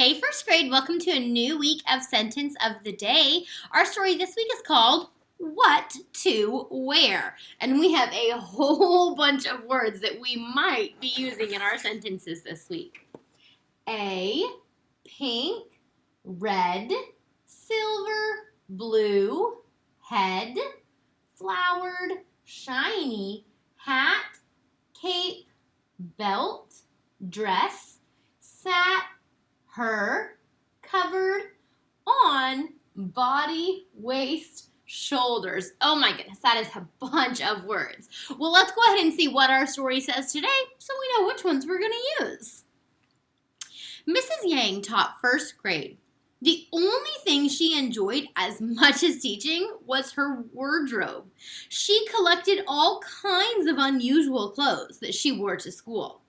Hey, first grade, welcome to a new week of Sentence of the Day. Our story this week is called What to Wear. And we have a whole bunch of words that we might be using in our sentences this week. A, pink, red, silver, blue, head, flowered, shiny, hat, cape, belt, dress, sat, her, covered, on, body, waist, shoulders. Oh my goodness, that is a bunch of words. Well, let's go ahead and see what our story says today so we know which ones we're going to use. Mrs. Yang taught first grade. The only thing she enjoyed as much as teaching was her wardrobe. She collected all kinds of unusual clothes that she wore to school.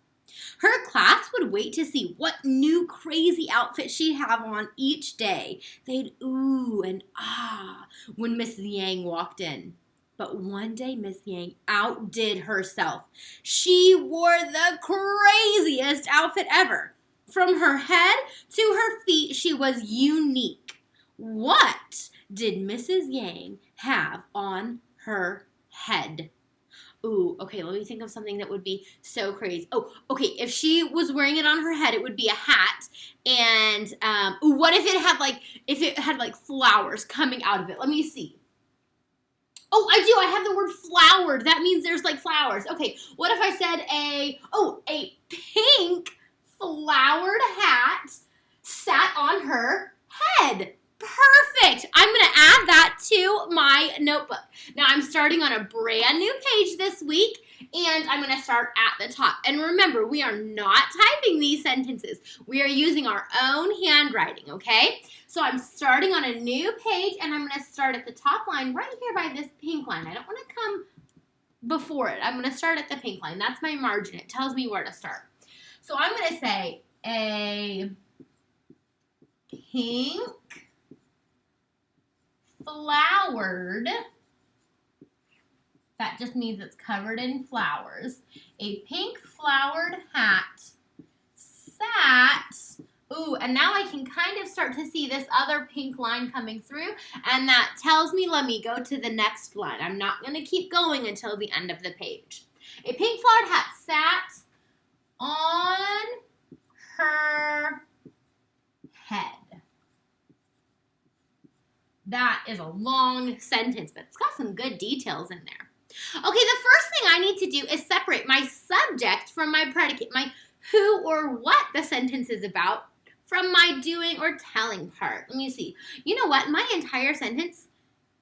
Her class would wait to see what new crazy outfit she'd have on each day. They'd ooh and ah when Mrs. Yang walked in. But one day Miss Yang outdid herself. She wore the craziest outfit ever. From her head to her feet, she was unique. What did Mrs. Yang have on her head? Ooh, okay, let me think of something that would be so crazy. Oh, okay, if she was wearing it on her head, it would be a hat. And what if it had like flowers coming out of it? Let me see. Oh, I do. I have the word flowered. That means there's like flowers. Okay, what if I said a pink flowered hat sat on her head? Perfect. I'm going to add that to my notebook. Now, I'm starting on a brand new page this week, and I'm going to start at the top. And remember, we are not typing these sentences. We are using our own handwriting, okay? So I'm starting on a new page, and I'm going to start at the top line right here by this pink line. I don't want to come before it. I'm going to start at the pink line. That's my margin. It tells me where to start. So I'm going to say a pink flowered, that just means it's covered in flowers. A pink flowered hat sat, ooh, and now I can kind of start to see this other pink line coming through, and that tells me let me go to the next line. I'm not going to keep going until the end of the page. A pink flowered hat sat on her head. That is a long sentence, but it's got some good details in there. Okay, the first thing I need to do is separate my subject from my predicate, my who or what the sentence is about from my doing or telling part. Let me see. You know what? My entire sentence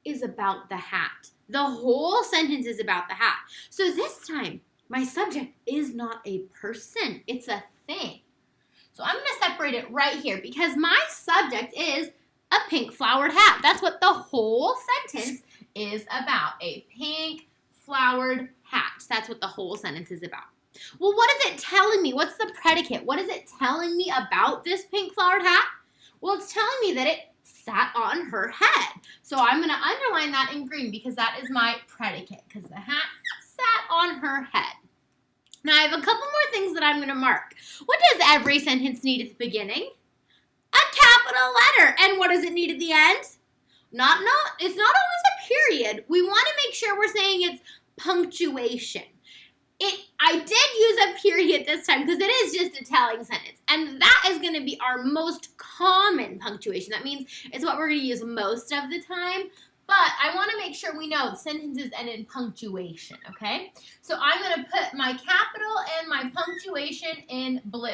is about the hat. The whole sentence is about the hat. So this time, my subject is not a person. It's a thing. So I'm going to separate it right here because my subject is a pink flowered hat. That's what the whole sentence is about. A pink flowered hat. That's what the whole sentence is about. Well, what is it telling me? What's the predicate? What is it telling me about this pink flowered hat? Well, it's telling me that it sat on her head. So I'm going to underline that in green because that is my predicate because the hat sat on her head. Now, I have a couple more things that I'm going to mark. What does every sentence need at the beginning? A capital letter. And what does it need at the end? It's not always a period. We want to make sure we're saying it's punctuation. I did use a period this time because it is just a telling sentence. And that is going to be our most common punctuation. That means it's what we're going to use most of the time. But I want to make sure we know the sentences end in punctuation, okay? So I'm going to put my capital and my punctuation in blue.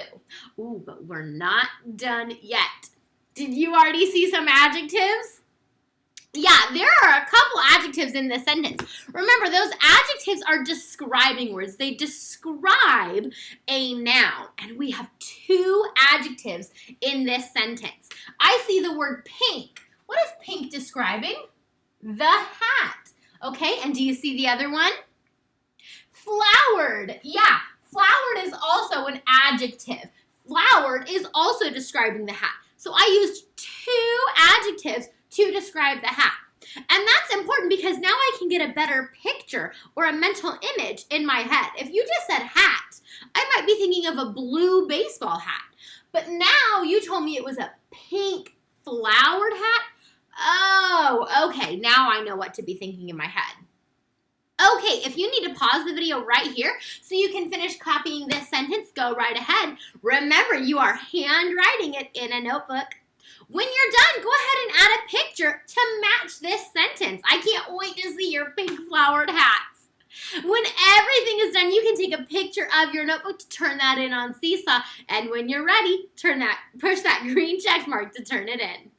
Ooh, but we're not done yet. Did you already see some adjectives? Yeah, there are a couple adjectives in this sentence. Remember, those adjectives are describing words. They describe a noun. And we have two adjectives in this sentence. I see the word pink. What is pink describing? The hat. Okay, and do you see the other one? Flowered. Yeah, flowered is also an adjective. Flowered is also describing the hat. So I used two adjectives to describe the hat. And that's important because now I can get a better picture or a mental image in my head. If you just said hat, I might be thinking of a blue baseball hat. But now you told me it was a pink flowered hat. Oh, okay. Now I know what to be thinking in my head. Okay, if you need to pause the video right here so you can finish copying this sentence, go right ahead. Remember, you are handwriting it in a notebook. When you're done, go ahead and add a picture to match this sentence. I can't wait to see your pink flowered hats. When everything is done, you can take a picture of your notebook to turn that in on Seesaw. And when you're ready, push that green check mark to turn it in.